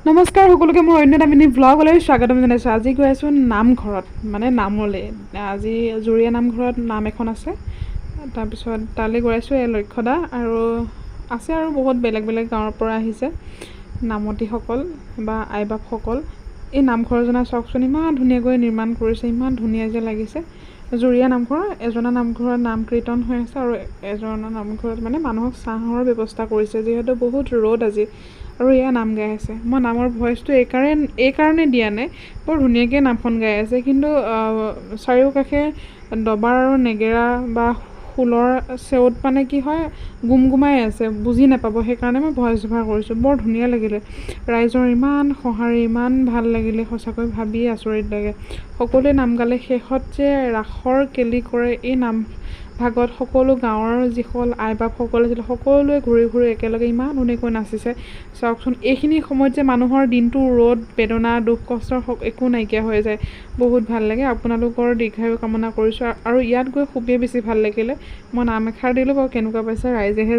নমস্কাৰ সকলোকে মোৰ অন্য এটা মিনি ব্লগলৈ স্বাগতম জনাইছোঁ। আজি গৈ আছোঁ নামঘৰত, মানে নামলৈ। আজি জুৰীয়া নামঘৰত নাম এখন আছে, তাৰপিছত তালৈ গৈ আছোঁ। এই লক্ষ্যদা আৰু আছে আৰু বহুত বেলেগ বেলেগ গাঁৱৰ পৰা আহিছে নামতীসকল বা আইবাপসকল। এই নামঘৰজনা চাওকচোন, ইমান ধুনীয়াকৈ নিৰ্মাণ কৰিছে, ইমান ধুনীয়া যে লাগিছে। জুৰীয়া নামঘৰ, এজনা নামঘৰত নাম কীৰ্তন হৈ আছে আৰু এজনা নামঘৰত মানে মানুহক চাহৰ ব্যৱস্থা কৰিছে, যিহেতু বহুত ৰ'দ আজি। আৰু এয়া নাম গাই আছে। মই নামৰ ভইচটো এইকাৰণে দিয়া নাই, বৰ ধুনীয়াকৈ নামখন গাই আছে, কিন্তু চাৰিওকাষে দবা আৰু নেগেৰা বা খোলৰ চেউত মানে কি হয়, গুমগুমাই আছে, বুজি নাপাব, সেইকাৰণে মই ভইচ অভাৰ কৰিছোঁ। বৰ ধুনীয়া লাগিলে, ৰাইজৰ ইমান সঁহাৰি, ইমান ভাল লাগিলে, সঁচাকৈ ভাবিয়ে আচৰিত লাগে। সকলোৱে নাম গালে, শেষত যে ৰাসৰ কেলি কৰে এই নাম ভাগত সকলো গাঁৱৰ যিসকল আইবাপসকল আছিল, সকলোৱে ঘূৰি ঘূৰি একেলগে ইমান ধুনীয়াকৈ নাচিছে। চাওকচোন, এইখিনি সময়ত যে মানুহৰ দিনটো ৰ'দ বেদনা দুখ কষ্টৰ একো নাইকিয়া হৈ যায়, বহুত ভাল লাগে। আপোনালোকৰ দীৰ্ঘায়ু কামনা কৰিছোঁ। আৰু ইয়াত গৈ খুবেই বেছি ভাল লাগিলে। মই নাম এষাৰ দিলোঁ বাৰু, কেনেকুৱা পাইছে ৰাইজেহে